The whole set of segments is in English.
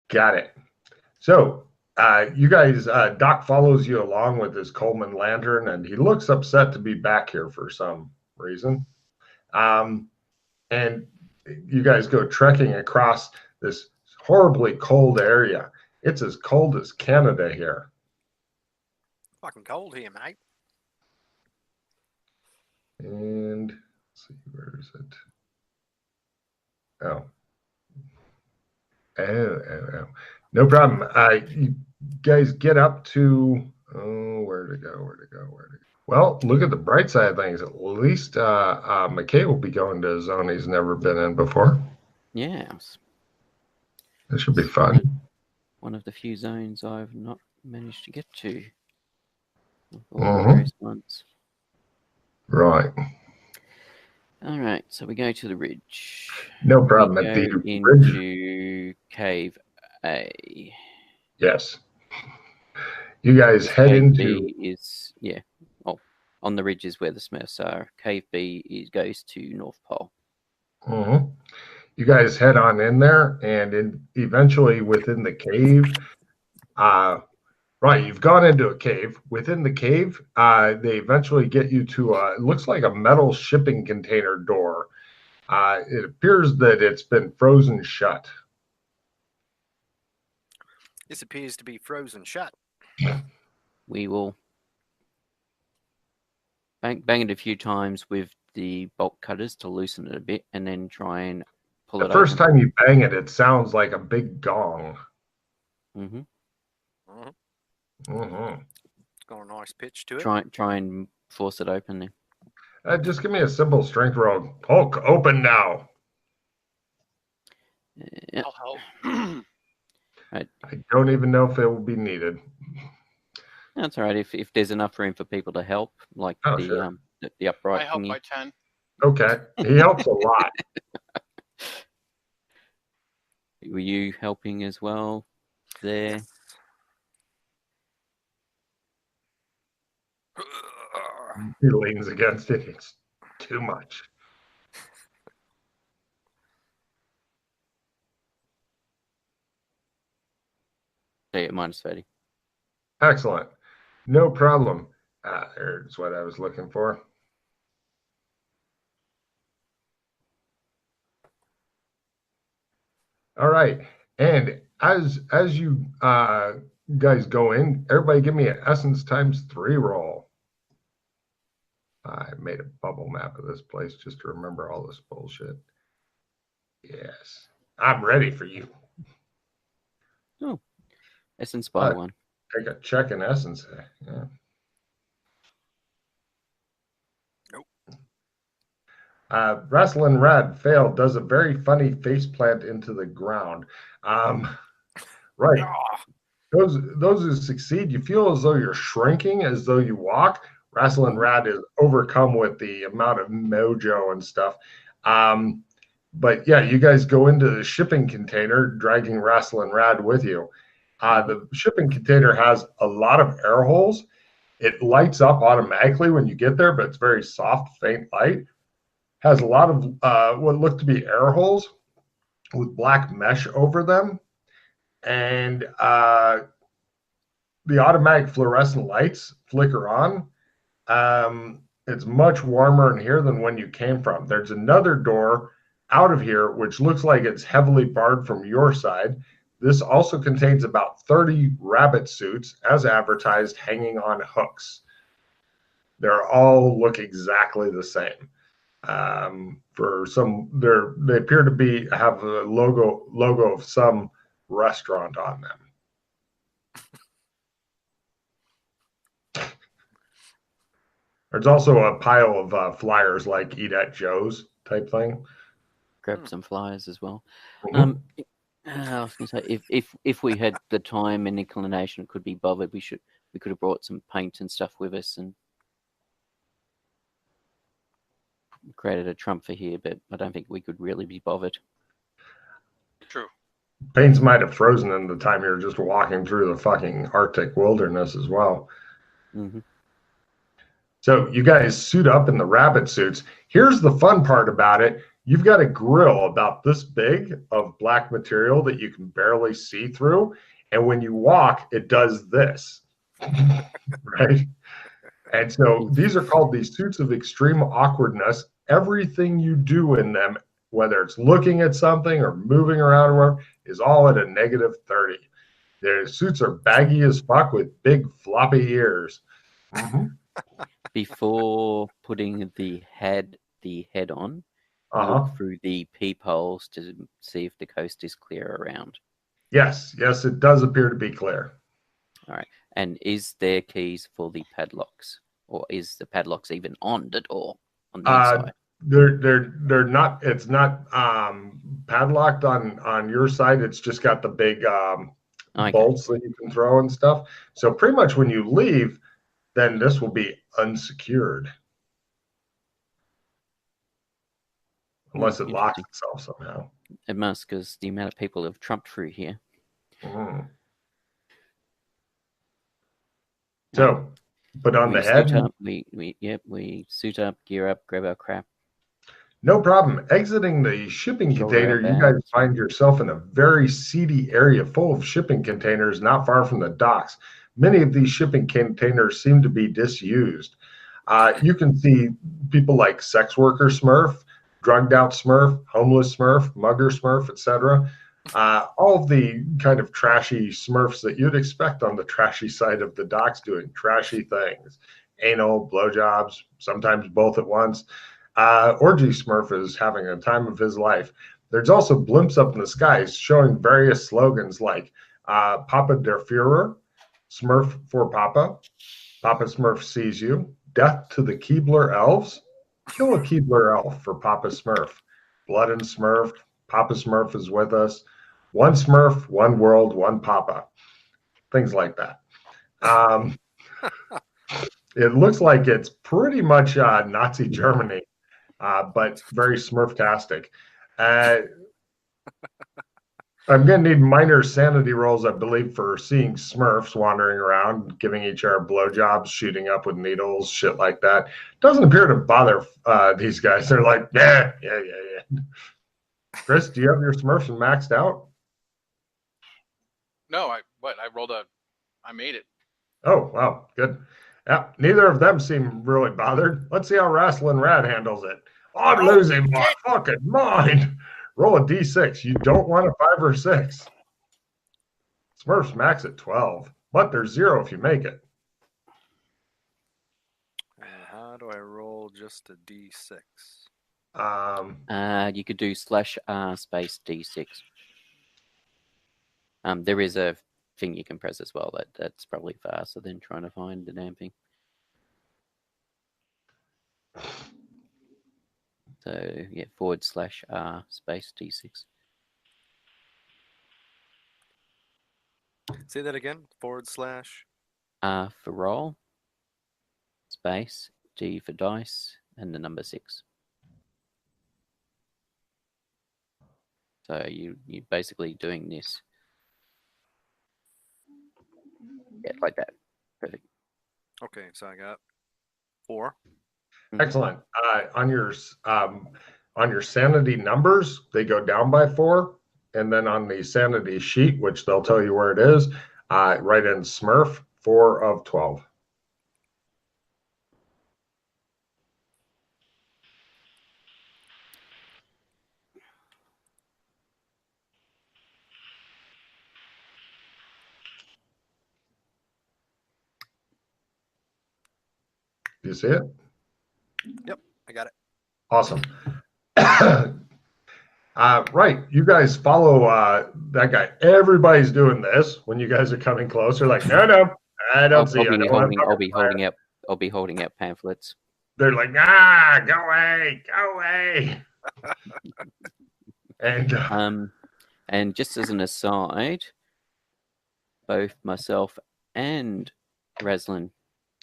Got it. So you guys, Doc follows you along with his Coleman lantern, and he looks upset to be back here for some reason. And you guys go trekking across this horribly cold area. It's as cold as Canada here. Fucking cold here, mate. And let's see, where is it? Oh. Oh. No problem. You guys get up to, where to go? Well, look at the bright side of things. At least Mackay will be going to a zone he's never been in before. Yes. This should be fun. One of the few zones I've not managed to get to. All the various ones. Right. All right, so we go to the ridge. No problem. At the ridge. Into Cave A. Yes. You guys head Cave into. B is on the ridge is where the Smurfs are. Cave B goes to North Pole. You guys head on in there, and eventually within the cave, right, you've gone into a cave. Within the cave, they eventually get you to it looks like a metal shipping container door. It appears that it's been frozen shut. This appears to be frozen shut. We will bang it a few times with the bolt cutters to loosen it a bit, and then try and pull it. The first time you bang it, it sounds like a big gong. It's got a nice pitch to it. Try and force it open then. Just give me a simple strength roll. Hulk, open now. I'll help. I don't even know if it will be needed. That's all right. If there's enough room for people to help, like the upright. I help by 10. Okay, he helps a lot. Were you helping as well there? He leans against it. It's too much. Stay at -30. Excellent. No problem. There's what I was looking for. All right. And as you guys go in, everybody give me an essence ×3 roll. I made a bubble map of this place just to remember all this bullshit. Yes. I'm ready for you. Oh. Essence by 1. Take a check in essence. Yeah. Nope. Wrestling Rad failed, does a very funny face plant into the ground. Right. Those who succeed, you feel as though you're shrinking as though you walk. Wrestling Rad is overcome with the amount of mojo and stuff. But yeah, you guys go into the shipping container, dragging Wrestling Rad with you. The shipping container has a lot of air holes. It lights up automatically when you get there, but it's very soft, faint light. Has a lot of what look to be air holes with black mesh over them. And the automatic fluorescent lights flicker on. It's much warmer in here than when you came from. There's another door out of here, which looks like it's heavily barred from your side. This also contains about 30 rabbit suits, as advertised, hanging on hooks. They all look exactly the same. They appear to have a logo of some restaurant on them. There's also a pile of flyers like Eat at Joe's type thing. Grab some flyers as well. Mm-hmm. I was going to say, if we had the time and inclination, could be bothered, we could have brought some paint and stuff with us and created a trump for here, but I don't think we could really be bothered. True. Paints might have frozen in the time you were just walking through the fucking Arctic wilderness as well. Mm-hmm. So you guys suit up in the rabbit suits. Here's the fun part about it. you've got a grill about this big of black material that you can barely see through. And when you walk, it does this, right? And so these are called these suits of extreme awkwardness. Everything you do in them, whether it's looking at something or moving around or whatever, is all at a -30. Their suits are baggy as fuck with big floppy ears. Before putting the head on, look through the peepholes to see if the coast is clear around. Yes, it does appear to be clear. All right. And is there keys for the padlocks, or is the padlocks even on at all on the inside? They're not. It's not padlocked on your side. It's just got the big bolts that you can throw and stuff. So pretty much when you leave, then this will be unsecured, unless it locks itself somehow. It must, because the amount of people have trumped through here. So, put on the head. We suit up, gear up, grab our crap. No problem. Exiting the shipping container, you guys find yourself in a very seedy area full of shipping containers not far from the docks. Many of these shipping containers seem to be disused. You can see people like sex worker Smurf, drugged out Smurf, homeless Smurf, mugger Smurf, etc. All of the kind of trashy Smurfs that you'd expect on the trashy side of the docks doing trashy things. Anal, blowjobs, sometimes both at once. Orgy Smurf is having a time of his life. There's also blimps up in the skies showing various slogans like Papa der Führer, Smurf for Papa, Papa Smurf sees you, death to the Keebler elves, kill a Keebler elf for Papa Smurf, blood and Smurf, Papa Smurf is with us, one Smurf, one world, one Papa, things like that. It looks like it's pretty much Nazi Germany, but very Smurftastic. I'm going to need minor sanity rolls, I believe, for seeing Smurfs wandering around, giving each other blowjobs, shooting up with needles, shit like that. Doesn't appear to bother these guys. They're like, yeah. Chris, do you have your Smurfs maxed out? No, I made it. Oh, wow, good. Yeah, neither of them seem really bothered. Let's see how Wrestling Rat handles it. I'm losing my fucking mind. Roll a d6. You don't want a 5 or 6. Smurfs max at 12, but there's 0 if you make it. How do I roll just a d6? You could do /R space d6. There is a thing you can press as well. That's probably faster than trying to find the damn thing. So yeah, /R space d6. Say that again. / R for roll, space, D for dice, and the number 6. So you're basically doing this. Yeah, like that. Perfect. Okay, so I got 4. Excellent. On your sanity numbers, they go down by 4, and then on the sanity sheet, which they'll tell you where it is, write in Smurf 4 of 12. Do you see it? Yep, I got it. Awesome. Right, you guys follow that guy. Everybody's doing this when you guys are coming closer. Like, no, I don't see it. I'll be holding out pamphlets. They're like, go away. And just as an aside, both myself and Raslin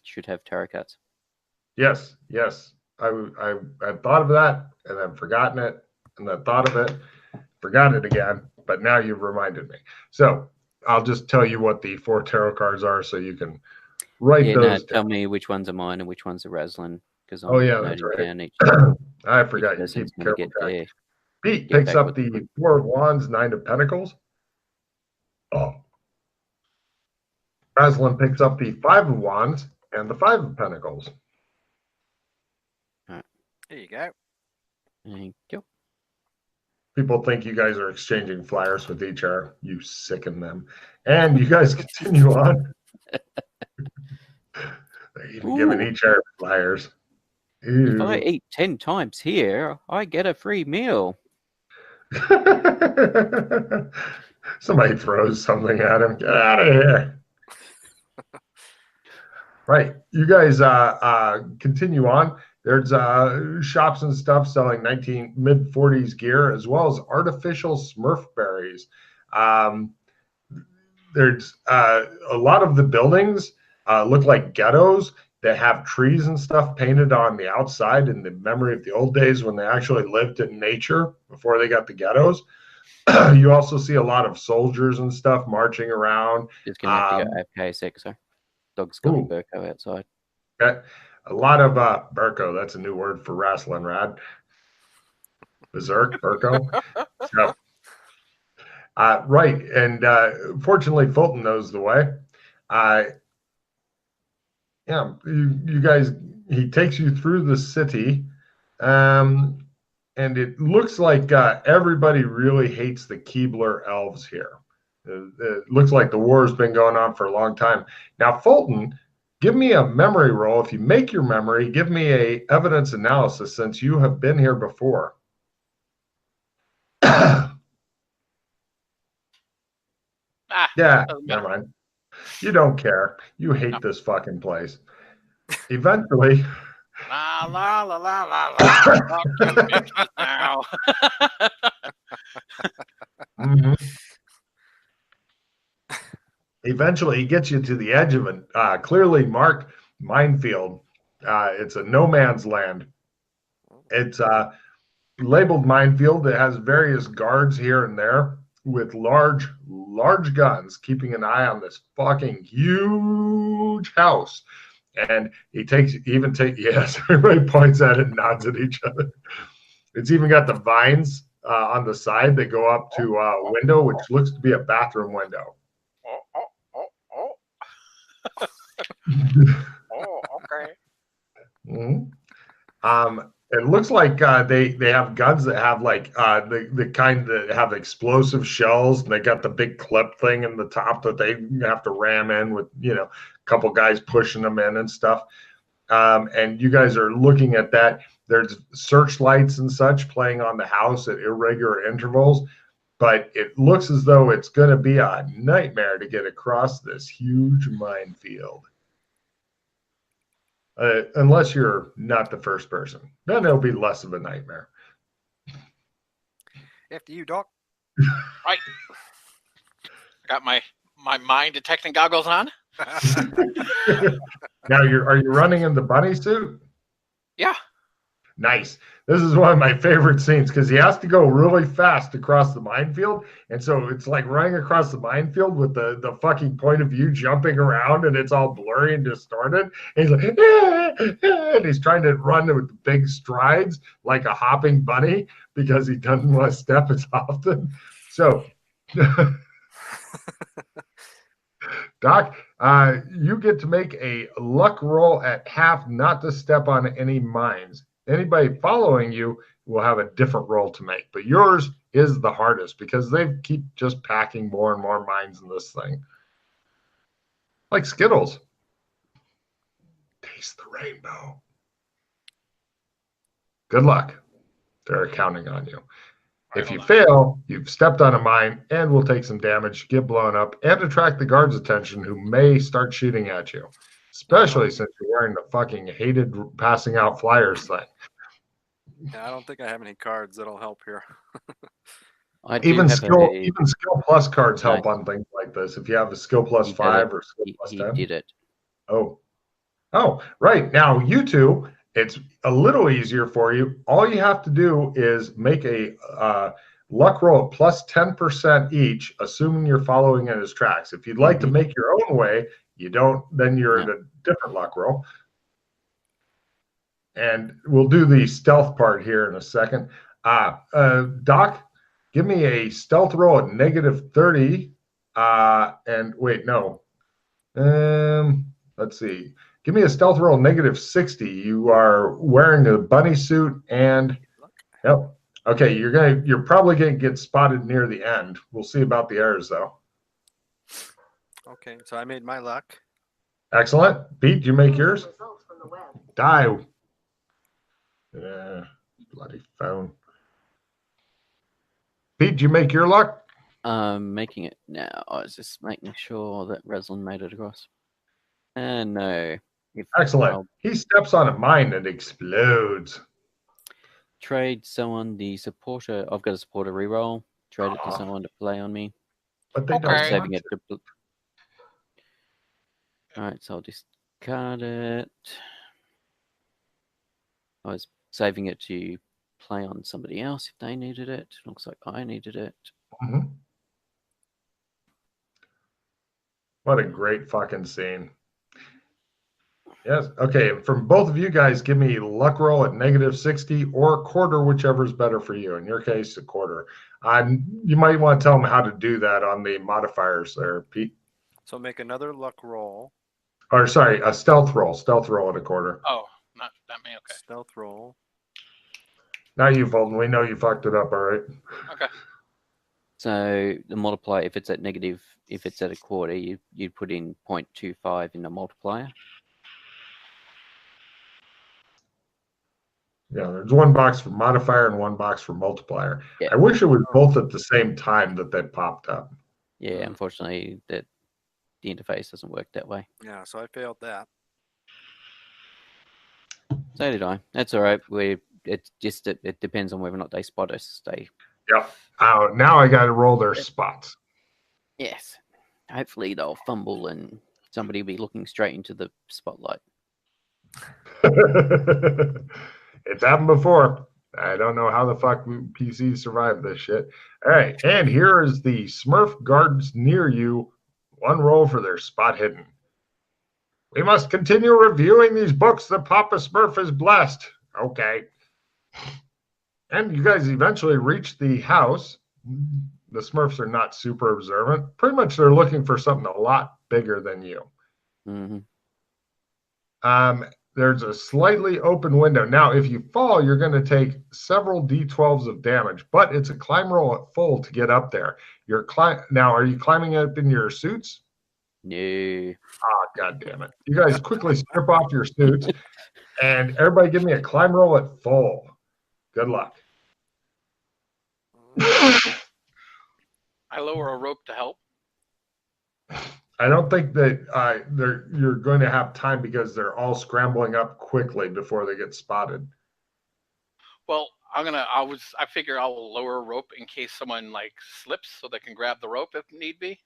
should have tarot cards. Yes. I thought of that and then forgotten it, and then thought of it, forgot it again, but now you've reminded me. So I'll just tell you what the 4 tarot cards are so you can write those down. Tell me which ones are mine and which ones are Raslin. because Oh, I'm yeah, that's noting right. down each I forgot. You person's keep going to careful get track. there. Pete Get picks back up with the 4 of Wands, 9 of Pentacles. Oh. Rosalind picks up the 5 of Wands and the 5 of Pentacles. There you go. Thank you. People think you guys are exchanging flyers with each other. You sicken them. And you guys continue on. They're even giving each other flyers. If I Ew. eat 10 times here, I get a free meal. Somebody throws something at him. Get out of here. Right. You guys continue on. There's shops and stuff selling mid-40s gear, as well as artificial Smurf berries. There's a lot of the buildings look like ghettos that have trees and stuff painted on the outside in the memory of the old days when they actually lived in nature before they got the ghettos. You also see a lot of soldiers and stuff marching around. Just going to have to go AFK a sec, so. Dog's got Ooh. Burko outside. Okay. A lot of Burko, that's a new word for wrestling, Rad. Berserk, Burko. So, right, and fortunately, Fulton knows the way. Yeah, you guys, he takes you through the city, and it looks like everybody really hates the Keebler elves here. It looks like the war has been going on for a long time. Now, Fulton, give me a memory roll. If you make your memory, give me a evidence analysis since you have been here before. Yeah, never mind. You don't care. You hate this fucking place. Eventually. La la la la la la. Now. Mm-hmm. Eventually, he gets you to the edge of a clearly marked minefield. It's a no man's land. It's labeled minefield. It has various guards here and there with large guns keeping an eye on this fucking huge house. And yes, everybody points at it and nods at each other. It's even got the vines on the side that go up to a window, which looks to be a bathroom window. Oh, okay. Mm-hmm. It looks like they have guns that have like the kind that have explosive shells, and they got the big clip thing in the top that they have to ram in with, a couple guys pushing them in and stuff. And you guys are looking at that. There's searchlights and such playing on the house at irregular intervals, but it looks as though it's going to be a nightmare to get across this huge minefield. Unless you're not the first person. Then it'll be less of a nightmare. After you, Doc. Right. I got my mind detecting goggles on. Now, are you running in the bunny suit? Yeah. Nice. This is one of my favorite scenes because he has to go really fast across the minefield. And so it's like running across the minefield with the fucking point of view jumping around, and it's all blurry and distorted. And he's like, and he's trying to run with big strides like a hopping bunny because he doesn't want to step as often. So, Doc, you get to make a luck roll at half not to step on any mines. Anybody following you will have a different roll to make, but yours is the hardest because they keep just packing more and more mines in this thing. Like Skittles. Taste the rainbow. Good luck. They're counting on you. If you fail, you've stepped on a mine and will take some damage, get blown up, and attract the guards' attention who may start shooting at you. Especially since you're wearing the fucking hated passing out flyers thing. Yeah, I don't think I have any cards that'll help here. Even skill plus cards help on things like this. If you have a skill plus 5 or skill plus 10. He did it. Oh, right. Now, you two, it's a little easier for you. All you have to do is make a luck roll at plus 10% each, assuming you're following in his tracks. If you'd like to make your own way, you don't, then you're at a different luck roll. and we'll do the stealth part here in a second. Doc, give me a stealth roll at -30. And wait, no. Let's see. Give me a stealth roll -60. You are wearing a bunny suit and yep. Okay, you're probably gonna get spotted near the end. We'll see about the errors though. Okay, so I made my luck. Excellent. Pete, did you make yours? Die. Bloody phone. Pete, did you make your luck? Making it now. I was just making sure that Reslin made it across. And no. Excellent. He steps on a mine and explodes. Trade someone the supporter. I've got a supporter reroll. Trade it to someone to play on me. But they Okay. don't Saving want it. to. All right, so I'll discard it. I was saving it to play on somebody else if they needed it. Looks like I needed it. Mhm. What a great fucking scene. Yes. Okay. From both of you guys, give me luck roll at -60 or a quarter, whichever is better for you. In your case, a quarter. You might want to tell them how to do that on the modifiers there, Pete. So make another luck roll. Or sorry, a stealth roll. Stealth roll at a quarter. Oh, not me. Okay. Stealth roll. Now you, Fulton. We know you fucked it up, all right? Okay. So the multiplier, if it's at a quarter, you put in 0.25 in the multiplier. Yeah, there's one box for modifier and one box for multiplier. Yeah. I wish it was both at the same time that popped up. Yeah, unfortunately, the interface doesn't work that way. Yeah, so I failed that. So did I. That's all right. It depends on whether or not they spot us. Yep. Now I got to roll their spots. Yes. Hopefully they'll fumble and somebody will be looking straight into the spotlight. It's happened before. I don't know how the fuck PCs survive this shit. All right, and here is the Smurf guards near you. One roll for their spot hidden. We must continue reviewing these books that Papa Smurf has blessed. Okay. And you guys eventually reach the house. The Smurfs are not super observant. Pretty much they're looking for something a lot bigger than you. Mm-hmm. There's a slightly open window. Now, if you fall, you're going to take several D12s of damage, but it's a climb roll at full to get up there. Now, are you climbing up in your suits? No. Ah, God damn it. You guys quickly strip off your suits, and everybody give me a climb roll at full. Good luck. I lower a rope to help. I don't think that you're going to have time because they're all scrambling up quickly before they get spotted. Well, I figure I'll lower a rope in case someone like slips so they can grab the rope if need be.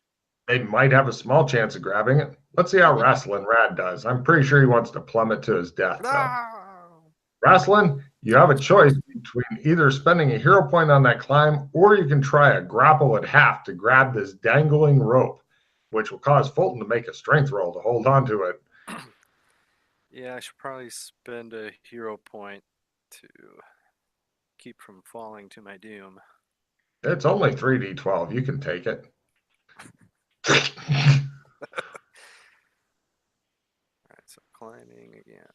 They might have a small chance of grabbing it. Let's see how Wrestling Rad does. I'm pretty sure he wants to plummet to his death. Wrestling, you have a choice between either spending a hero point on that climb or you can try a grapple at half to grab this dangling rope, which will cause Fulton to make a strength roll to hold on to it. Yeah, I should probably spend a hero point to keep from falling to my doom. It's only 3d12. You can take it. All right, so climbing again.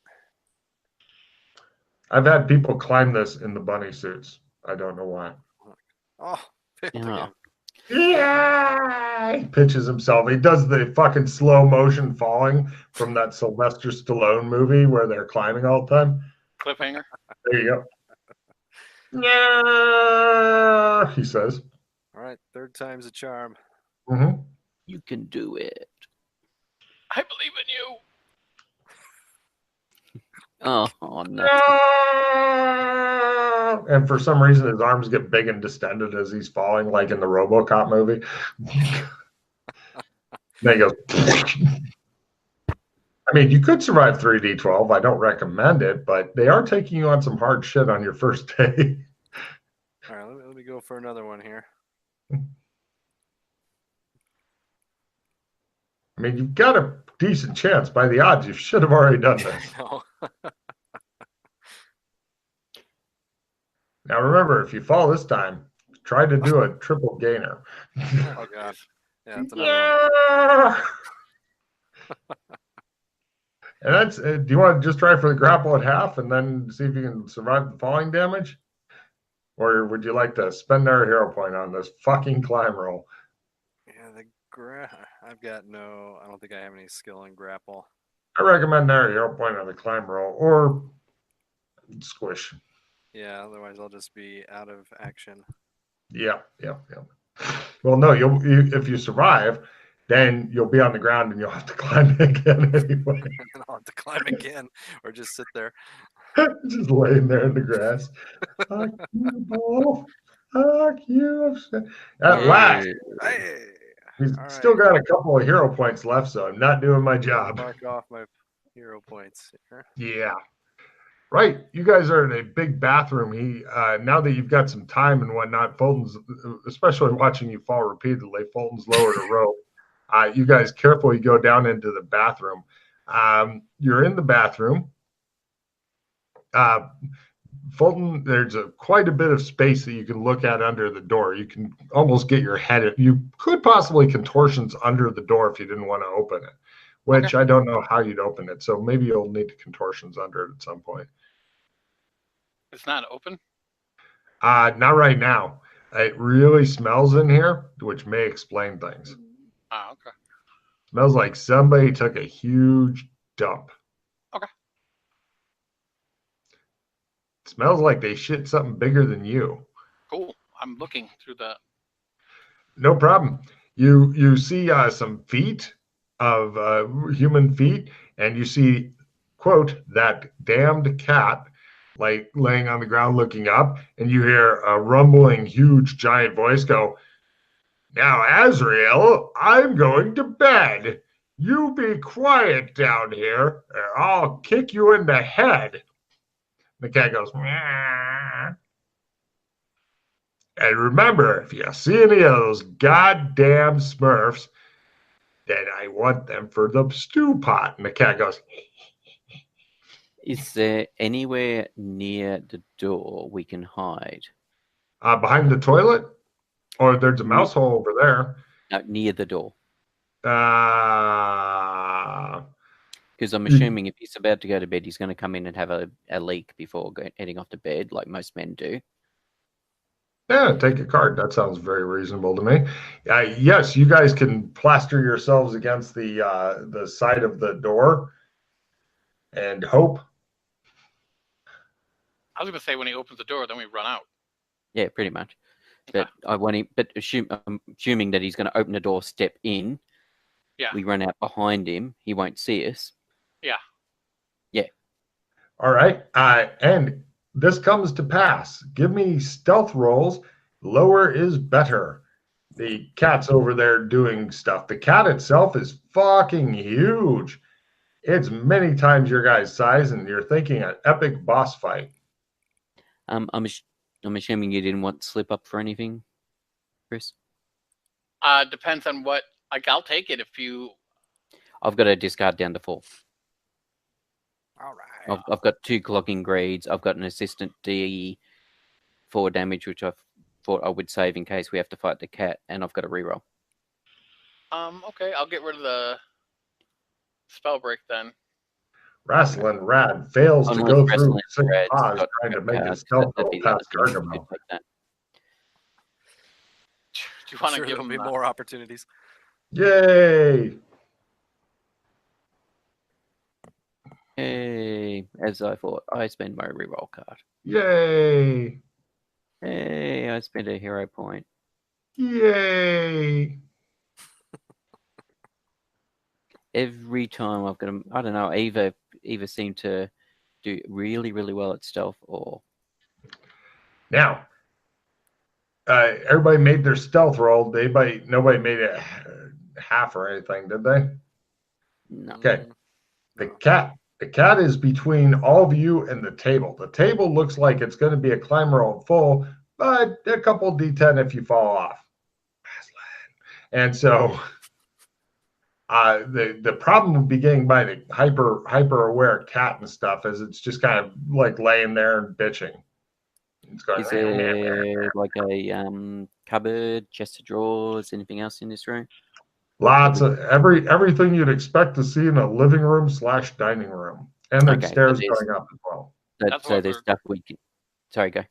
I've had people climb this in the bunny suits. I don't know why. Oh, Yeah. Yeah, he pitches himself. He does the fucking slow motion falling from that Sylvester Stallone movie where they're climbing all the time. Cliffhanger. There you go. Yeah, he says. All right, third time's a charm. Mm-hmm. You can do it. I believe in you. Oh no. And for some reason, his arms get big and distended as he's falling, like in the RoboCop movie. Then he goes. I mean, you could survive 3d12. I don't recommend it, but they are taking you on some hard shit on your first day. All right, let me go for another one here. I mean, you've got a decent chance. By the odds, you should have already done this. No. Now remember, if you fall this time, try to do a triple gainer. Oh god. Yeah, that's another one. Yeah. And that's. Do you want to just try for the grapple at half and then see if you can survive the falling damage, or would you like to spend our hero point on this fucking climb roll? Yeah, I've got no. I don't think I have any skill in grapple. I recommend our hero point on the climb roll or squish. Yeah, otherwise I'll just be out of action. Yeah. Well, no, if you survive, then you'll be on the ground and you'll have to climb again anyway. And I'll have to climb again, or just sit there. Just laying there in the grass. Fuck you, Bo. Fuck you. At last, Hey, he's all still right. got a couple of hero points left, so I'm not doing my job. Mark off my hero points here. Yeah. Right. You guys are in a big bathroom. Now that you've got some time and whatnot, Fulton's, especially watching you fall repeatedly, Fulton's lowered a rope. You guys carefully go down into the bathroom. You're in the bathroom. Fulton, there's quite a bit of space that you can look at under the door. You can almost get your head. You could possibly contortions under the door if you didn't want to open it, which I don't know how you'd open it. So maybe you'll need contortions under it at some point. It's not open? Not right now. It really smells in here, which may explain things. Okay. Smells like somebody took a huge dump. Okay. Smells like they shit something bigger than you. Cool. I'm looking through the. No problem. You see some feet of human feet, and you see, quote, that damned cat, like laying on the ground looking up, and you hear a rumbling, huge, giant voice go, "Now, Azrael, I'm going to bed. You be quiet down here, or I'll kick you in the head." The cat goes, "Meow." And remember, if you see any of those goddamn Smurfs, then I want them for the stew pot. And the cat goes, Is there anywhere near the door we can hide? behind the toilet? Or there's a mouse hole over there. No, near the door. Uh, Because I'm assuming if he's about to go to bed, he's going to come in and have a leak before heading off to bed, like most men do. Yeah, take a card. That sounds very reasonable to me. Yes, you guys can plaster yourselves against the side of the door and hope. I was going to say when he opens the door, then we run out. Yeah, pretty much. Okay. But I want him. But assuming that he's going to open the door, step in. Yeah. We run out behind him. He won't see us. Yeah. Yeah. All right. And this comes to pass. Give me stealth rolls. Lower is better. The cat's over there doing stuff. The cat itself is fucking huge. It's many times your guy's size, and you're thinking an epic boss fight. I'm assuming you didn't want to slip up for anything, Chris. Depends on what. Like, I'll take it if you. I've got a discard down to 4. All right. I've got 2 clogging greeds. I've got an assistant D 4 damage, which I thought I would save in case we have to fight the cat, and I've got a reroll. Okay, I'll get rid of the spell break then. Wrestling Rad fails to go through 6 pause got trying to make a cards, stealth that'd roll be the past other thing. Gargamel. Take that. Do you want to Sure, give there'll him be more opportunities. Yay! Hey, as I thought, I spend my reroll card. Yay! Hey, I spent a hero point. Yay! Every time I've got them, I don't know, either seem to do really, really well at stealth or... Now, everybody made their stealth roll. Nobody made it half or anything, did they? No. Okay. The cat is between all of you and the table. The table looks like it's going to be a climb roll full, but a couple D10 if you fall off. And so the problem of beginning by the hyper aware cat and stuff is it's just kind of like laying there and bitching. It's going. Is there like a cupboard, chest of drawers, anything else in this room? Lots of everything you'd expect to see in a living room / dining room, and there's Okay, stairs so there's- going up as well. That's So what there's we're- stuff we can. Sorry, go.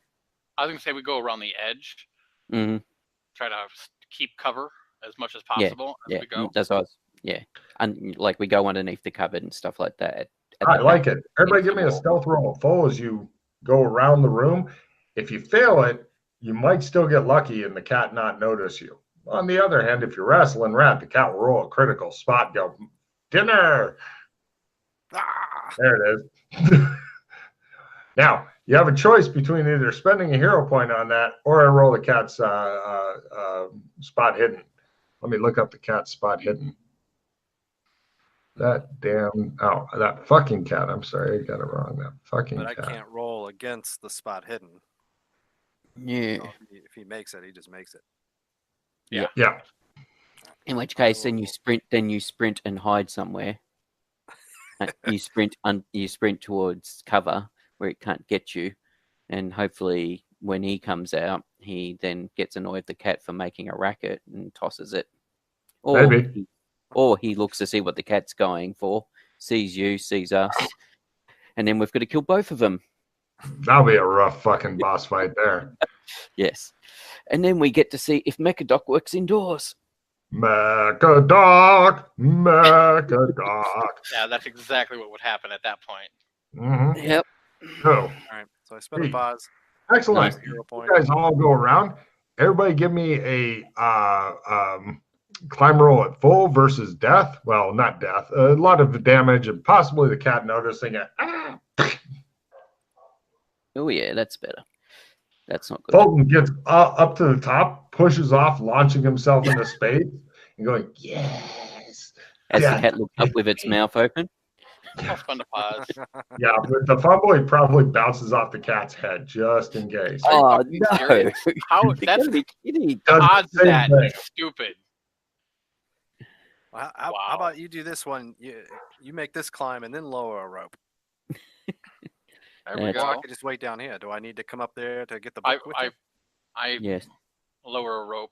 I was gonna say we go around the edge, Mm-hmm. try to keep cover as much as Yeah, possible as Yeah, we go. that's what I was. Yeah, and like we go underneath the cupboard and stuff like that. I like it. Everybody, against give the me a wall. stealth roll full as you go around the room. If you fail it, you might still get lucky and the cat not notice you. On the other hand, if you're wrestling rat, the cat will roll a critical spot. Go dinner. Ah! There it is. Now you have a choice between either spending a hero point on that or I roll the cat's spot hidden. Let me look up the cat's spot hidden. That fucking cat. I'm sorry, I got it wrong. That fucking But I cat. can't roll against the spot hidden. Yeah. So if he makes it, he just makes it. Yeah. In which case, then you sprint and hide somewhere. You sprint towards cover where it can't get you, and hopefully, when he comes out, he then gets annoyed at the cat for making a racket and tosses it. Maybe. Or he looks to see what the cat's going for, sees you, sees us, and then we've got to kill both of them. That'll be a rough fucking boss fight there. Yes, and then we get to see if Mechadoc works indoors. Mechadoc. Yeah, that's exactly what would happen at that point. Mm-hmm. Yep. So, All right. So I spent a pause. excellent. Hero You point. guys all go around. Everybody give me a climb roll at full versus death. Well, not death. A lot of damage and possibly the cat noticing it. Oh yeah, that's better. That's not good. Fulton gets up to the top, pushes off, launching himself into space, and going, yes. As Yeah. the cat looks up with its mouth open. It's fun to pause. Yeah, but the fumble, he probably bounces off the cat's head just in case. Are you Oh fucking no! serious? How You that's gotta be kidding. Does the odds same that thing. is stupid. Well, how Wow. about you do this one? You make this climb and then lower a rope. There we That's- Or I go. could just wait down here. Do I need to come up there to get the I book with I you? I Yes. lower a rope.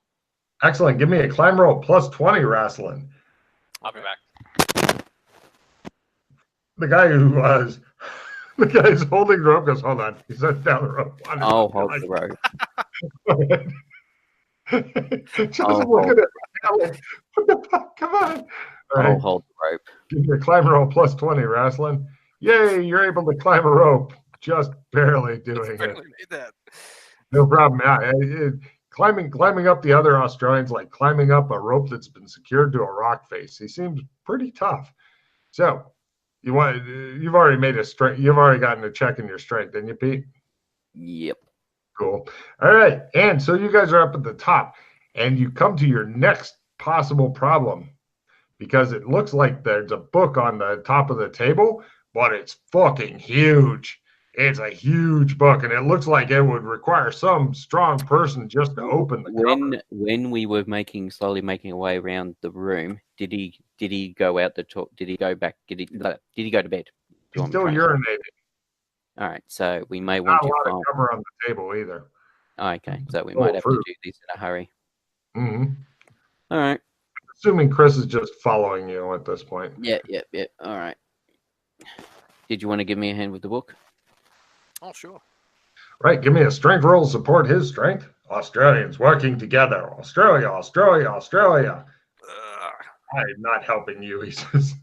Excellent. Give me a climb roll plus 20, wrestling. I'll be Okay. back. The guy who was the guy who's holding the rope goes, hold on. He sets down the rope. I'll hold the rope. Just I'll look hold at it. Like, what the fuck? Come on. All I'll right. hold the rope. Give me a climb roll plus 20, wrestling. Yay, you're able to climb a rope. Just barely doing it. Barely made that. No problem. Yeah, climbing up the other Australians like climbing up a rope that's been secured to a rock face. He seems pretty tough. So you've already made a strength. You've already gotten a check in your strength, didn't you, Pete? Yep. Cool. All right. And so you guys are up at the top and you come to your next possible problem because it looks like there's a book on the top of the table, but it's fucking huge. It's a huge book, and it looks like it would require some strong person just to open the cover. When we were slowly making our way around the room, did he go out the top? Did he go back? Did he go to bed? He's still urinating. All right, so we may Not want a lot to of cover on the table either. Okay, so we might have to do this in a hurry. Mm-hmm. All right. Assuming Chris is just following you at this point. Yeah. All right. Did you want to give me a hand with the book? Oh, sure. Right, give me a strength roll to support his strength. Australians working together. Australia. I'm not helping you, he says.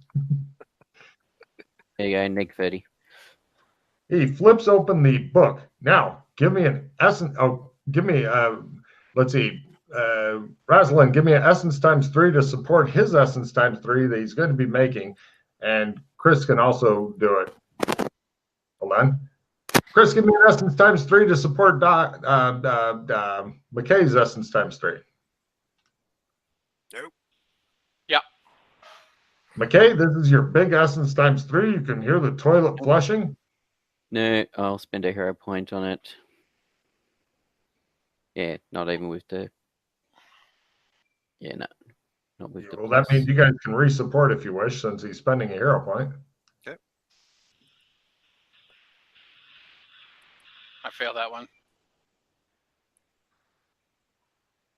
There you go, Nick 30. He flips open the book. Now, give me an essence. Oh, give me, let's see. Rosalind, give me an essence times 3 to support his essence times 3 that he's going to be making. And Chris can also do it. Hold on. Chris, give me an essence times 3 to support Mackay's essence times 3. Nope. Yeah. Mackay, this is your big essence times 3. You can hear the toilet flushing. No, I'll spend a hero point on it. Yeah, not even with the. Yeah, no, not with the. Well, that means you guys can re-support if you wish, since he's spending a hero point. I failed that one.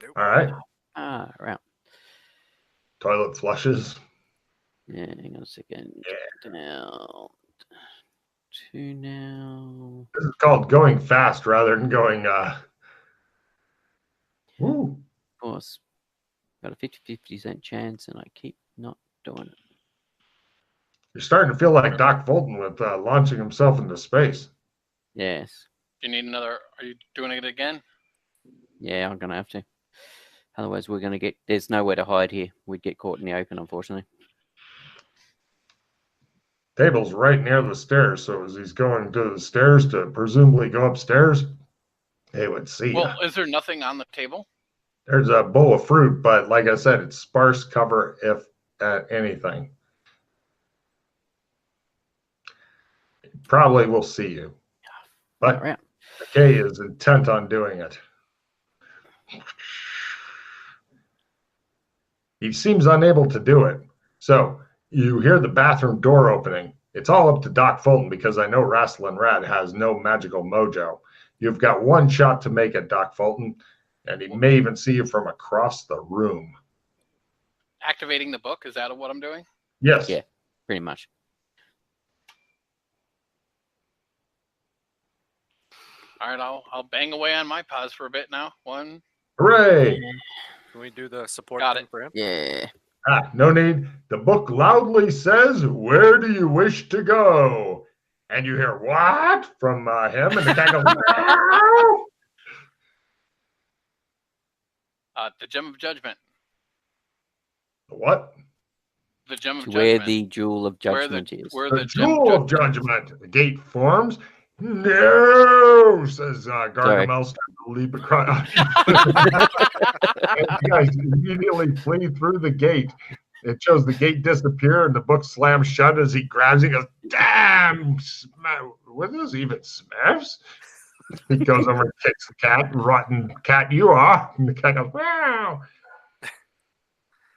Nope. All right. Right. Toilet flushes. Yeah, hang on a second. Yeah. Down. 2 now. This is called going fast rather than going. Woo. Of course, got a 50% chance, and I keep not doing it. You're starting to feel like Doc Fulton with launching himself into space. Yes. Do you need another? Are you doing it again? Yeah, I'm gonna have to. Otherwise, we're gonna get. There's nowhere to hide here. We'd get caught in the open, unfortunately. Table's right near the stairs, so as he's going to the stairs to presumably go upstairs, they would see Well, ya. is there nothing on the table? There's a bowl of fruit, but like I said, it's sparse cover if anything. Probably will see you. But Right. Mackay is intent on doing it. He seems unable to do it. So you hear the bathroom door opening. It's all up to Doc Fulton because I know Rasslin' Rat has no magical mojo. You've got one shot to make it, Doc Fulton, and he may even see you from across the room. Activating the book, is that what I'm doing? Yes. Yeah, pretty much. All right, I'll bang away on my pause for a bit now. 1. Hooray! Can we do the support Got thing it. for him? Yeah. No need. The book loudly says, "Where do you wish to go?" And you hear, "What?" from him, and the cat goes, "Meow." The Gem of Judgment. What? The Gem of To Judgment. where the Jewel of Where Judgment is. Where The the Gem Jewel of Judgment. The gate forms. No, says Gargamel, starting to leap across. You guys immediately flee through the gate. It shows the gate disappear and the book slams shut as he grabs it and goes, "Damn, what is even Smurfs?" He goes over and kicks the cat. "Rotten cat you are." And the cat goes, "Wow."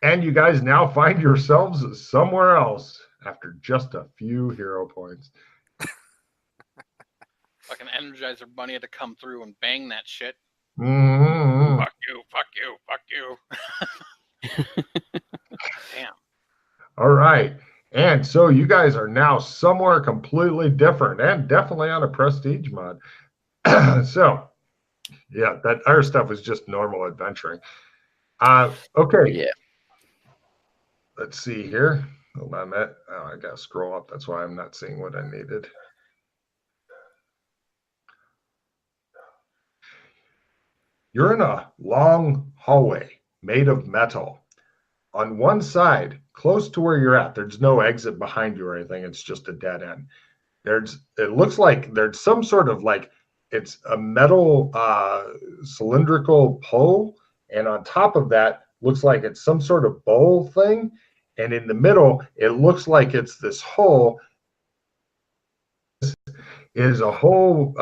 And you guys now find yourselves somewhere else after just a few hero points. Fucking Energizer Bunny had to come through and bang that shit. Mm-hmm. Fuck you, fuck you, fuck you. Damn. All right. And so you guys are now somewhere completely different and definitely on a prestige mod. So, yeah, that other stuff is just normal adventuring. Okay. Yeah. Let's see here. Hold on a minute. Oh, I got to scroll up. That's why I'm not seeing what I needed. You're in a long hallway made of metal. On one side, close to where you're at, there's no exit behind you or anything. It's just a dead end. It looks like there's some sort of like, it's a metal cylindrical pole. And on top of that, looks like it's some sort of bowl thing. And in the middle, it looks like it's this hole. This is a hole.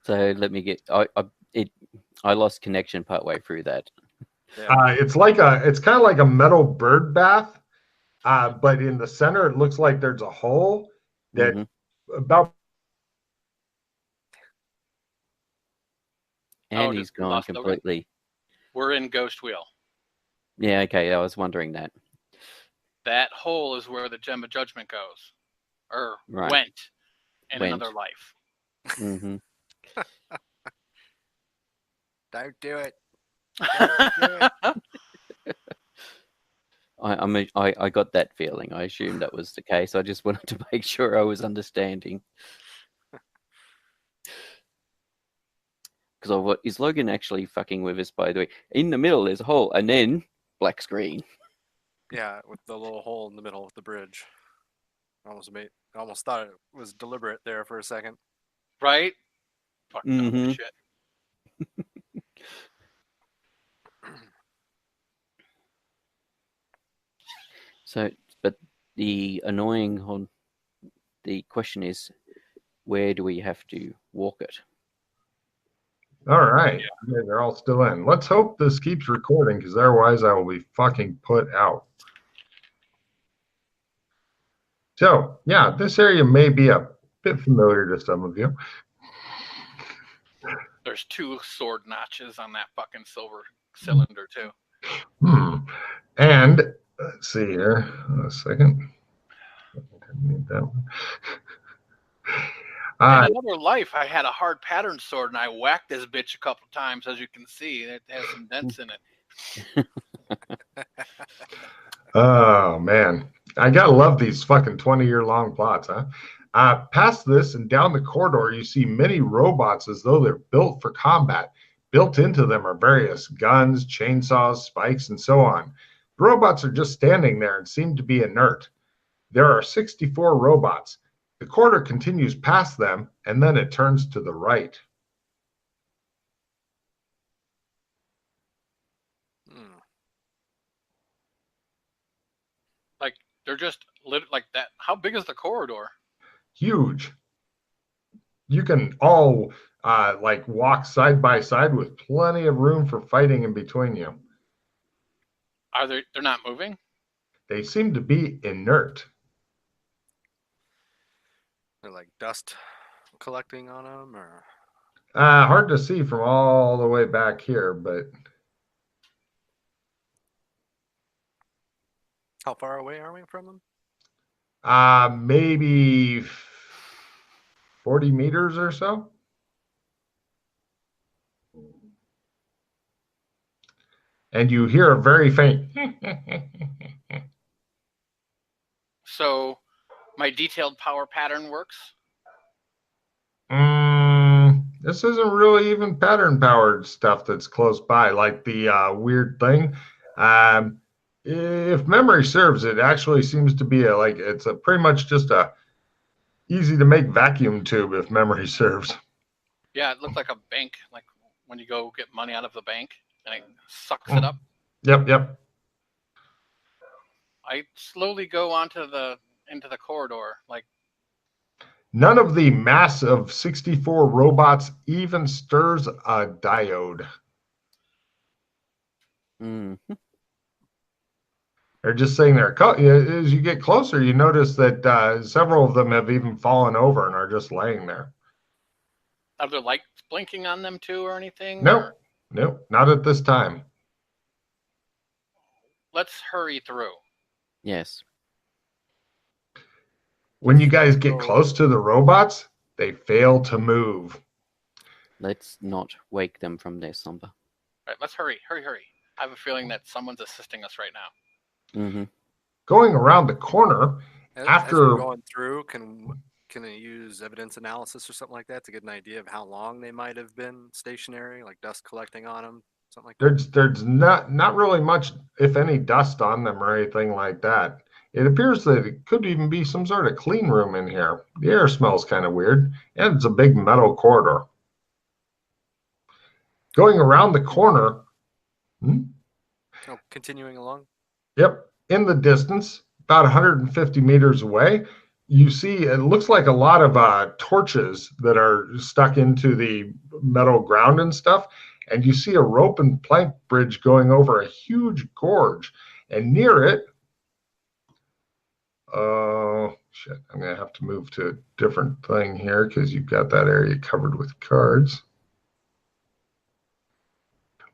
So let me get. I lost connection partway through that. Yeah. It's kind of like a metal bird bath, but in the center it looks like there's a hole that about. And Oh, he's we gone lost Logan? completely. We're in Ghost Wheel. Yeah, okay. I was wondering that. That hole is where the Gem of Judgment goes. Or Right. went in Went. another life. Mm-hmm. Don't do it. I got that feeling. I assumed that was the case. I just wanted to make sure I was understanding. Because is Logan actually fucking with us, by the way? In the middle there's a hole, and then black screen. Yeah, with the little hole in the middle of the bridge. I almost thought it was deliberate there for a second. Right? Fucking shit. So, but the question is, where do we have to walk it? All right. Yeah, they're all still in. Let's hope this keeps recording, because otherwise I will be fucking put out. So, yeah, this area may be a bit familiar to some of you. There's 2 sword notches on that fucking silver cylinder too. And let's see here. A second. Need that one. In another life, I had a hard pattern sword, and I whacked this bitch a couple times. As you can see, it has some dents in it. Oh man, I gotta love these fucking 20-year-long plots, huh? Past this and down the corridor, you see many robots as though they're built for combat. Built into them are various guns, chainsaws, spikes, and so on. The robots are just standing there and seem to be inert. There are 64 robots. The corridor continues past them, and then it turns to the right. Like, they're just like that. How big is the corridor? Huge. You can all like walk side by side with plenty of room for fighting in between you. They're not moving? They seem to be inert. They're like dust collecting on them, or hard to see from all the way back here, but how far away are we from them? Maybe 40 meters or so. And you hear a very faint. So my detailed power pattern works? This isn't really even pattern powered stuff that's close by, like the weird thing. If memory serves, it actually seems to be it's pretty much just a easy to make vacuum tube, if memory serves. Yeah, it looked like a bank, like when you go get money out of the bank and it sucks it up. Yep. I slowly go into the corridor, like. None of the mass of 64 robots even stirs a diode. Mm-hmm. They're just sitting there. As you get closer, you notice that several of them have even fallen over and are just laying there. Are there lights blinking on them too or anything? Nope, not at this time. Let's hurry through. Yes. When you guys get close to the robots, they fail to move. Let's not wake them from their slumber. All right, let's hurry. I have a feeling that someone's assisting us right now. Mm-hmm. Going around the corner, As we're going through, can I use evidence analysis or something like that to get an idea of how long they might have been stationary, like dust collecting on them, something like that? There's not really much, if any, dust on them or anything like that. It appears that it could even be some sort of clean room in here. The air smells kind of weird, and it's a big metal corridor. Going around the corner. Oh, continuing along? Yep. In the distance, about 150 meters away, you see it looks like a lot of torches that are stuck into the metal ground and stuff. And you see a rope and plank bridge going over a huge gorge. And near it, shit, I'm going to have to move to a different thing here because you've got that area covered with cards.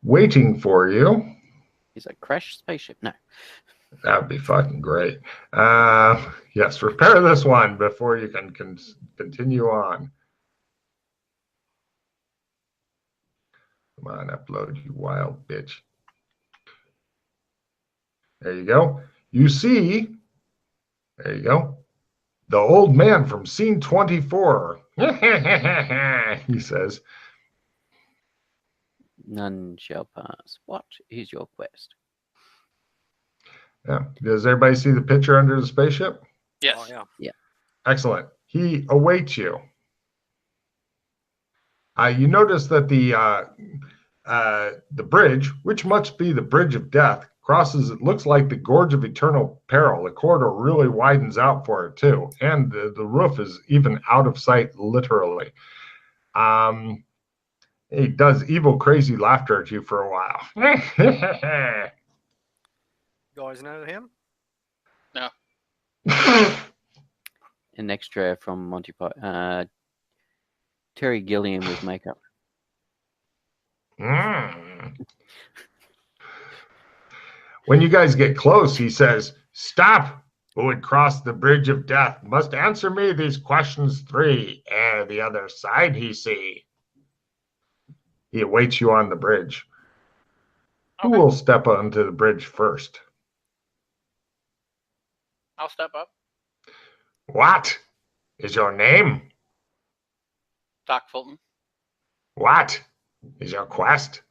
Waiting for you. Is a crashed spaceship? No. That would be fucking great. Yes, repair this one before you can continue on. Come on, upload, you wild bitch. There you go. You see, there you go. The old man from scene 24. He says. None shall pass. What is your quest? Yeah. Does everybody see the picture under the spaceship? Yes. Oh, yeah. Excellent. He awaits you. You notice that the bridge, which must be the bridge of death, crosses, it looks like the gorge of eternal peril. The corridor really widens out for it too. And the roof is even out of sight, literally. He does evil, crazy laughter at you for a while. You always know him? No. An extra from Monty Python. Terry Gilliam with makeup. When you guys get close, he says, "Stop! Who would cross the bridge of death must answer me these questions 3 ere the other side he see." He awaits you on the bridge. Who Okay. will step onto the bridge first? I'll step up. What is your name? Doc Fulton, What is your quest?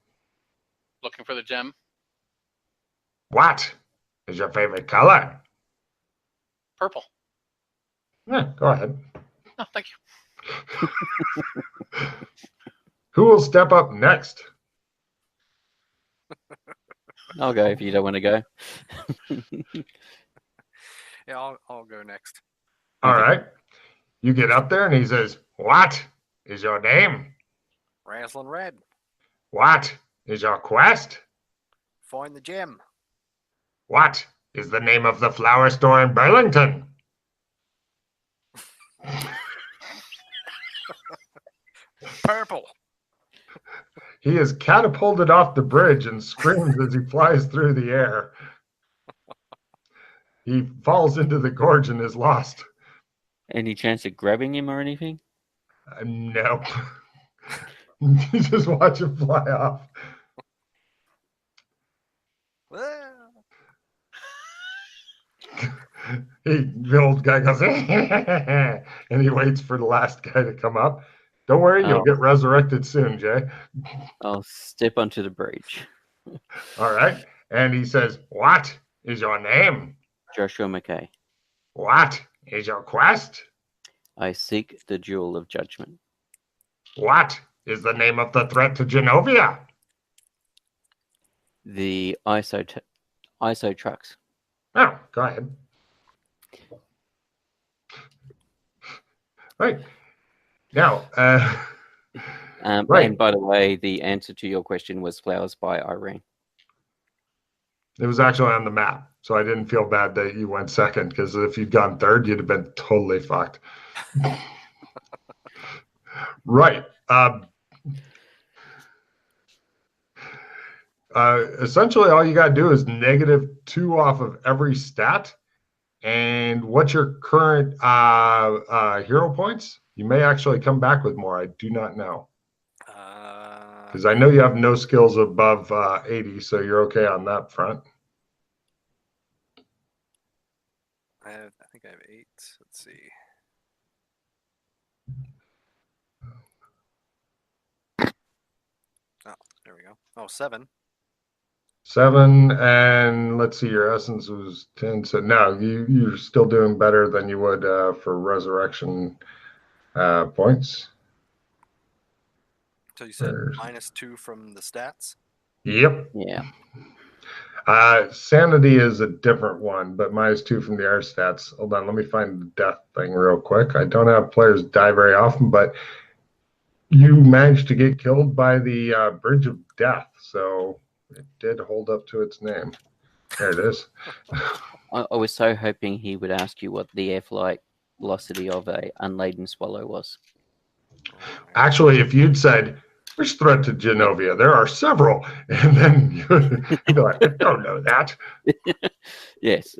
looking for the gem. What is your favorite color? Purple. Yeah, go ahead. Oh, thank you. Who will step up next? I'll go if you don't want to go. Yeah, I'll go next. All Okay. right. You get up there and he says, "What is your name? Razzling Red. What is your quest? Find the gem. What is the name of the flower store in Burlington?" Purple. He is catapulted off the bridge and screams as he flies through the air. He falls into the gorge and is lost. Any chance of grabbing him or anything? Nope. You just watch him fly off. The old guy goes, and he waits for the last guy to come up. Don't worry, you'll get resurrected soon, Jay. I'll step onto the bridge. All right. And he says, "What is your name? Joshua Mackay. What is your quest? I seek the jewel of judgment. What is the name of the threat to Genovia?" The ISO trucks. Oh, go ahead. Right. Now, right. And by the way, the answer to your question was Flowers by Irene. It was actually on the map, so I didn't feel bad that you went second, because if you'd gone third, you'd have been totally fucked. Right. Essentially, all you got to do is -2 off of every stat. And what's your current hero points? You may actually come back with more. I do not know. Because I know you have no skills above 80, so you're okay on that front. I think I have 8. Let's see. Oh, there we go. Oh, 7. 7, and let's see, your essence was 10. So no, you're still doing better than you would for resurrection points. So you said -2 from the stats? Yep. Yeah. Sanity is a different one, but -2 from the R stats. Hold on, let me find the death thing real quick. I don't have players die very often, but you managed to get killed by the Bridge of Death, so it did hold up to its name. There it is. I was so hoping he would ask you what the air flight velocity of a unladen swallow was. Actually, if you'd said, "Which threat to Genovia? There are several," and then you'd be like, "I don't know that." Yes.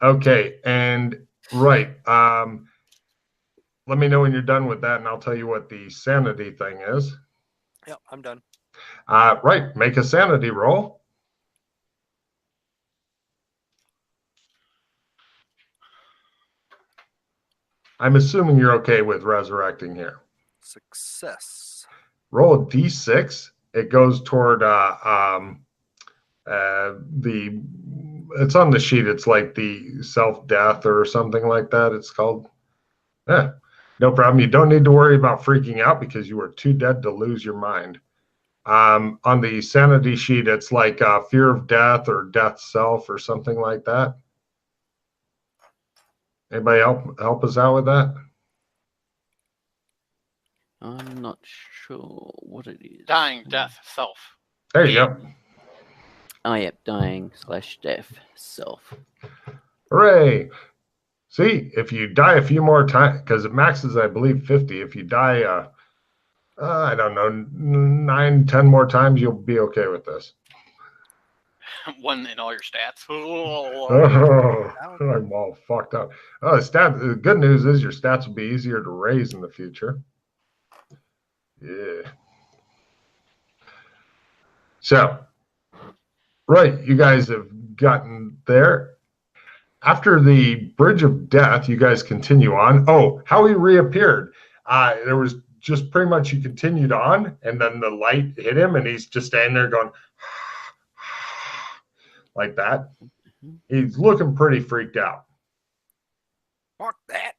Okay, and right. Let me know when you're done with that, and I'll tell you what the sanity thing is. Yep, I'm done. Right, make a sanity roll. I'm assuming you're okay with resurrecting here. Success. Roll a d6. It goes toward it's on the sheet. It's like the self-death or something like that. It's called. No problem. You don't need to worry about freaking out because you are too dead to lose your mind. On the sanity sheet, it's like fear of death or death self or something like that. Anybody help us out with that? I'm not sure what it is. Dying, death, self. There you go. Oh, yep. Dying / death self. Hooray. See, if you die a few more times, because it maxes, I believe, 50. If you die I don't know, 9, 10 more times, you'll be okay with this. One in all your stats. Oh, I'm all fucked up. Oh, the good news is your stats will be easier to raise in the future. Yeah. So, right, you guys have gotten there. After the Bridge of Death, you guys continue on. Oh, how he reappeared. There was just pretty much he continued on, and then the light hit him, and he's just standing there going like that. He's looking pretty freaked out. Fuck that.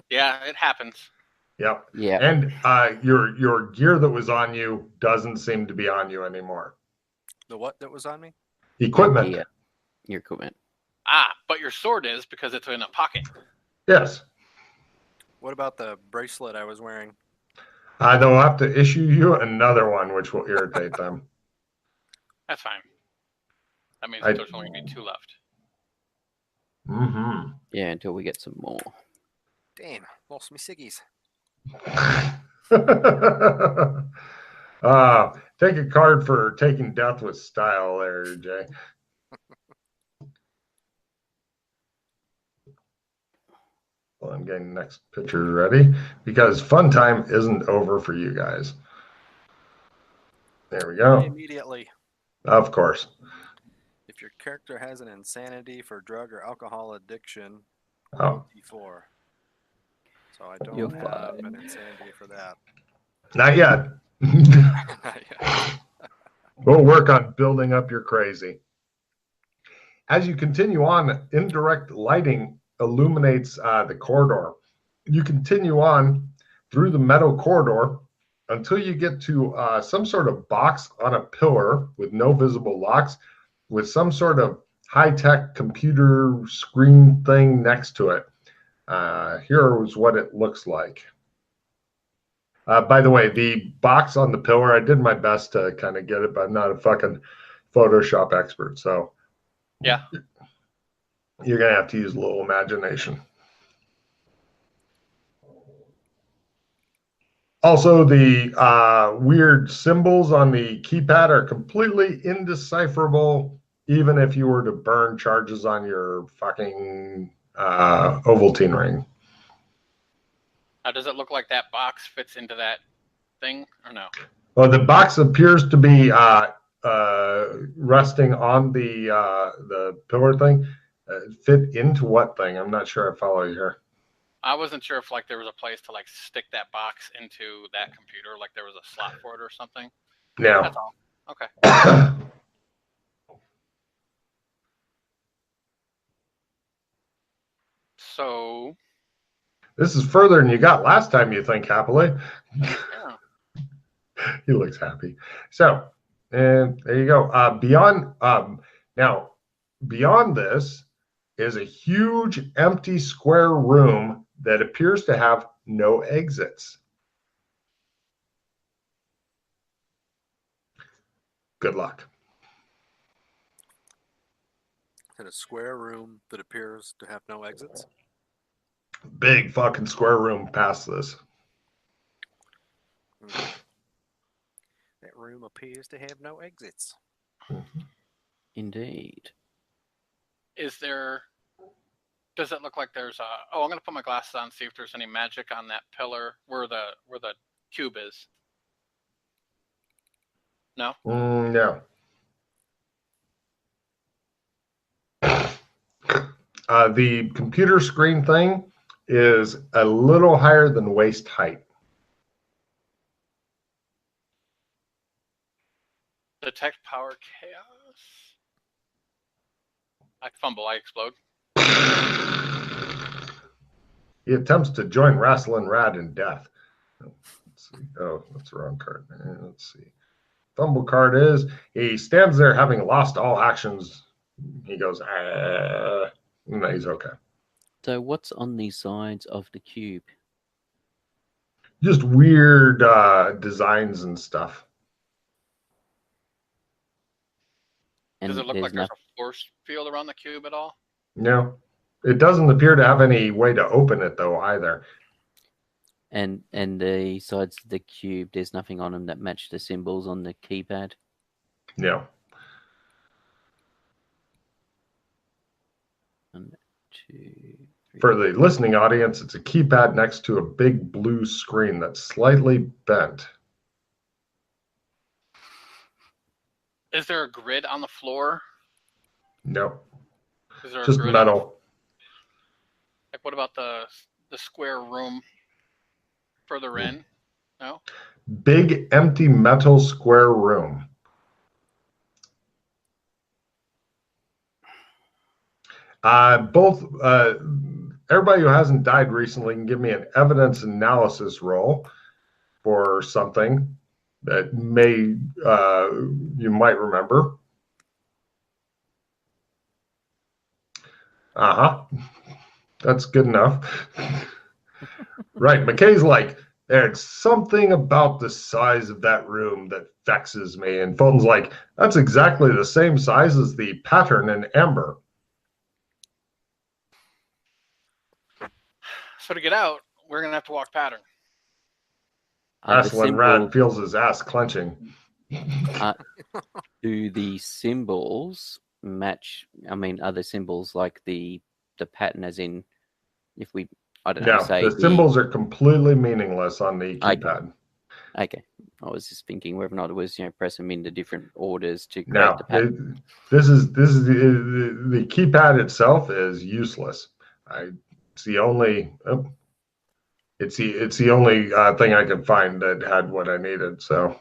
Yeah, it happens. Yep. Yeah. And your gear that was on you doesn't seem to be on you anymore. The what that was on me? Equipment. Yeah. Your equipment. But your sword is because it's in a pocket. Yes. What about the bracelet I was wearing? They'll have to issue you another one, which will irritate them. That's fine. That means there's only going to be 2 left. Mm-hmm. Yeah, until we get some more. Damn, lost me ciggies. Take a card for taking death with style there, Jay. Well, I'm getting the next picture ready because fun time isn't over for you guys. There we go. Immediately. Of course. If your character has an insanity for drug or alcohol addiction, Oh. D4. So I don't have an insanity for that. Not yet. Not yet. We'll work on building up your crazy. As you continue on, indirect lighting illuminates the corridor. You continue on through the metal corridor until you get to some sort of box on a pillar with no visible locks, with some sort of high-tech computer screen thing next to it. Here is what it looks like. By the way, the box on the pillar, I did my best to kind of get it, but I'm not a fucking Photoshop expert, so yeah, you're going to have to use a little imagination. Also, the weird symbols on the keypad are completely indecipherable, even if you were to burn charges on your fucking Ovaltine ring. Now, does it look like that box fits into that thing or no? Well, the box appears to be resting on the pillar thing. Fit into what thing? I'm not sure I follow you here. I wasn't sure if like there was a place to like stick that box into that computer, like there was a slot for it or something. No. That's all. Okay. So this is further than you got last time, you think, happily. Yeah. He looks happy. So, and there you go. Beyond this is a huge empty square room that appears to have no exits. Good luck. In a square room that appears to have no exits. Big fucking square room past this. That room appears to have no exits. Indeed. Does it look like there's I'm going to put my glasses on, see if there's any magic on that pillar where the cube is. No? No. The computer screen thing is a little higher than waist height. Detect power chaos. I fumble, I explode. He attempts to join Wrestling Rad in death. Let's see. Oh, that's the wrong card. Let's see. Fumble card is he stands there having lost all actions. He goes, no, he's okay. So what's on the sides of the cube? Just weird designs and stuff. And does it look like there's a force field around the cube at all? No. It doesn't appear to have any way to open it, though, either. And the sides of the cube, there's nothing on them that match the symbols on the keypad. Yeah. 1, 2, 3. For the listening audience, it's a keypad next to a big blue screen that's slightly bent. Is there a grid on the floor? No. Is there Just a grid metal. Like, what about the square room further in? No? Big empty metal square room. Everybody who hasn't died recently can give me an evidence analysis roll for something that you might remember. That's good enough. Right. Mackay's like, there's something about the size of that room that vexes me. And Fulton's like, that's exactly the same size as the pattern in amber. So to get out, we're going to have to walk pattern. Wrestling Rad feels his ass clenching. Do the symbols match? I mean, are the symbols like the pattern, as in, if we, I don't know, say the symbols are completely meaningless on the keypad. Okay. I was just thinking whether or not it was, press them into different orders to create No, the pattern. This is the keypad itself is useless. It's the only thing I could find that had what I needed. So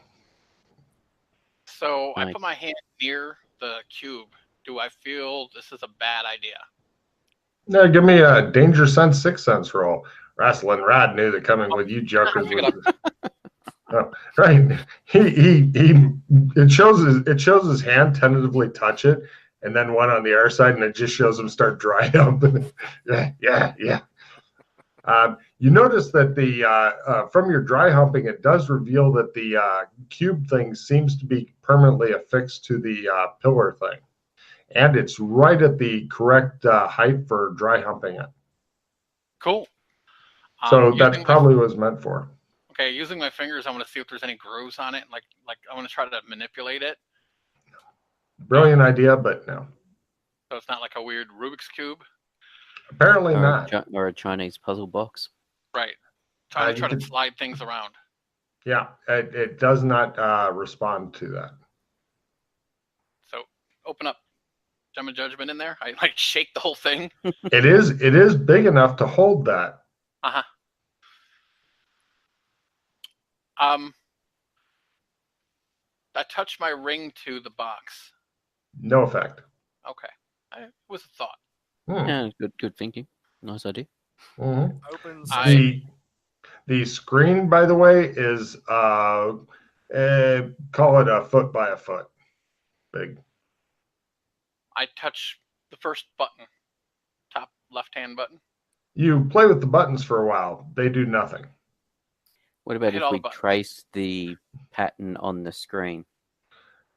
I put my hand near the cube. Do I feel this is a bad idea? No, give me a danger sense, 6th sense roll. Wrestling Rad knew that coming with you jokers was. Oh, right. It shows his hand tentatively touch it, and then one on the other side, and it just shows him start drying up. Yeah. You notice that from your dry humping, it does reveal that the cube thing seems to be permanently affixed to the pillar thing, and it's right at the correct height for dry humping it. Cool. So that's probably what it was meant for. Okay, using my fingers, I'm going to see if there's any grooves on it. Like I'm going to try to manipulate it. Brilliant idea, but no. So it's not like a weird Rubik's Cube? Apparently not. Or a Chinese puzzle box. Right. Try to slide things around. Yeah, it does not respond to that. So open up Gem of Judgment in there. I shake the whole thing. It is big enough to hold that. Uh-huh. I touched my ring to the box. No effect. Okay. It was a thought. Yeah, good thinking. Nice idea. Mm-hmm. The screen, by the way, is call it a foot by a foot big. I touch the first button, top left-hand button. You play with the buttons for a while. They do nothing. What about if we trace the pattern on the screen?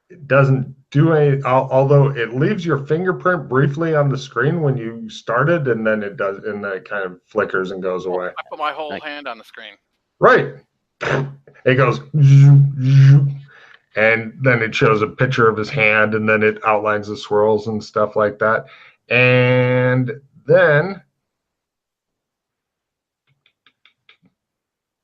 It doesn't do any, although it leaves your fingerprint briefly on the screen when you started, and then it does, and then it kind of flickers and goes away. I put my whole hand on the screen. Right. It goes, and then it shows a picture of his hand, and then it outlines the swirls and stuff like that. And then,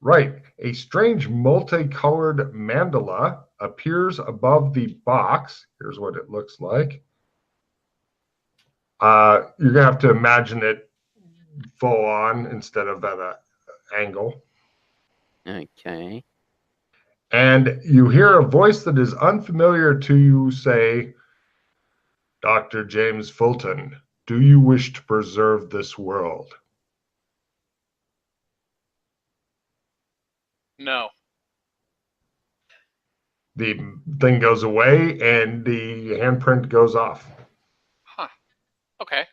right, a strange multicolored mandala appears above the box. Here's what it looks like. You're going to have to imagine it full on instead of at an angle. Okay. And you hear a voice that is unfamiliar to you say, Dr. James Fulton, do you wish to preserve this world? No. The thing goes away and the handprint goes off. Huh. Okay.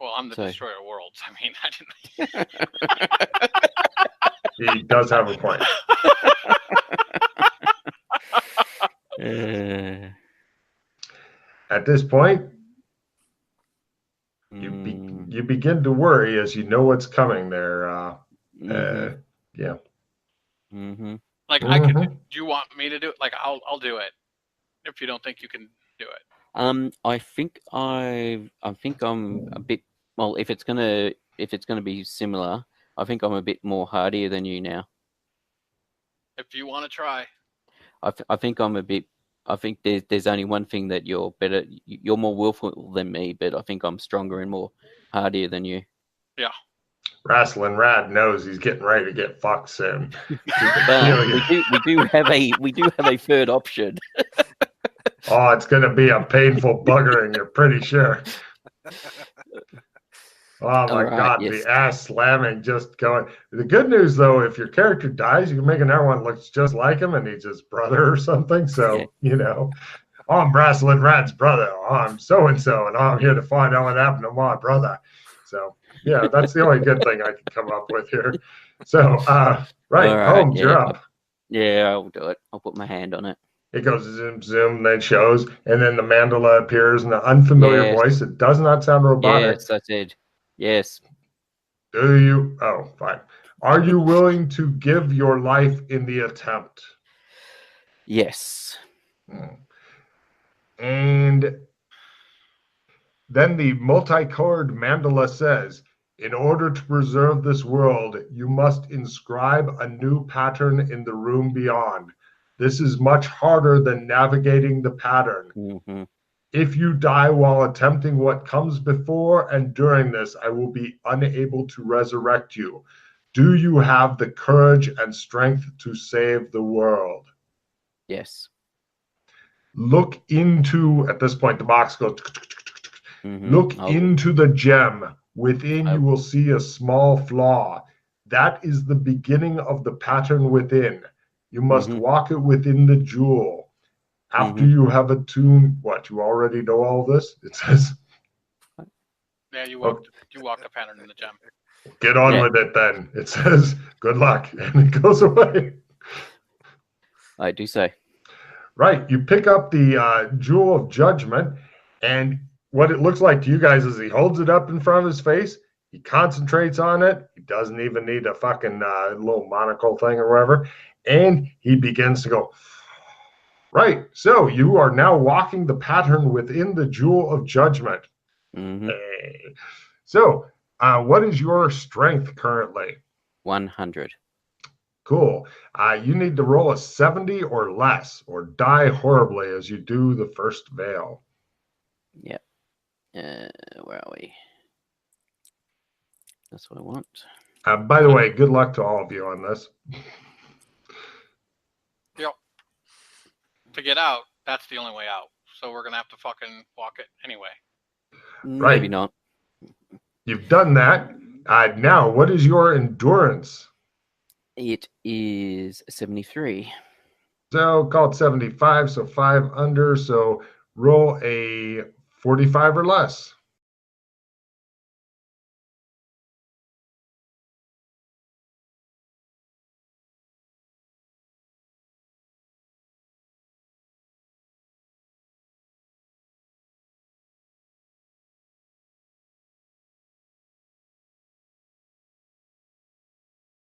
Well, I'm the destroyer of worlds. I mean, I didn't. He does have a point. At this point, you begin to worry as you know what's coming there, Yeah. Like I could. Do you want me to do it? Like I'll do it. If you don't think you can do it. I think I'm a bit. Well, if it's gonna be similar, I think I'm a bit more hardier than you now. If you want to try. I think I'm a bit. I think there's only one thing that you're better. You're more willful than me, but I think I'm stronger and more hardier than you. Yeah. Wrestling Rad knows he's getting ready to get fucked soon. But we do have a third option. Oh, it's going to be a painful buggering, you're pretty sure. Oh my God, yes. the ass slamming just going. The good news though, if your character dies, you can make another one looks just like him and he's his brother or something. So, oh, I'm Wrestling Rad's brother. Oh, I'm so-and-so, and I'm here to find out what happened to my brother. So, yeah, that's the only good thing I can come up with here. So, right, Holmes, you're up. Yeah, I'll do it. I'll put my hand on it. It goes zoom, zoom, then shows, and then the mandala appears in an unfamiliar voice. It does not sound robotic. Yes, I said. Yes. Do you? Oh, fine. Are you willing to give your life in the attempt? Yes. And then the multicolored mandala says, in order to preserve this world, you must inscribe a new pattern in the room beyond. This is much harder than navigating the pattern. If you die while attempting what comes before and during this, I will be unable to resurrect you. Do you have the courage and strength to save the world? Yes. Look into, at this point, the box goes, look into the gem. Within, you will see a small flaw. That is the beginning of the pattern within. You must walk it within the jewel. After you have attuned, what, you already know all this? It says. Yeah, you walk the pattern in the gem. Get on with it then. It says, good luck. And it goes away. I do say. Right. You pick up the Jewel of Judgment, and what it looks like to you guys is he holds it up in front of his face. He concentrates on it. He doesn't even need a fucking little monocle thing or whatever. And he begins to go, right. So you are now walking the pattern within the Jewel of Judgment. So what is your strength currently? 100. Cool. You need to roll a 70 or less or die horribly as you do the first veil. Yep. Where are we? That's what I want. By the way, good luck to all of you on this. Yep. To get out, that's the only way out. So we're going to have to fucking walk it anyway. Right. Maybe not. You've done that. Now, what is your endurance? It is 73. So call it 75, so 5 under. So roll a 45 or less.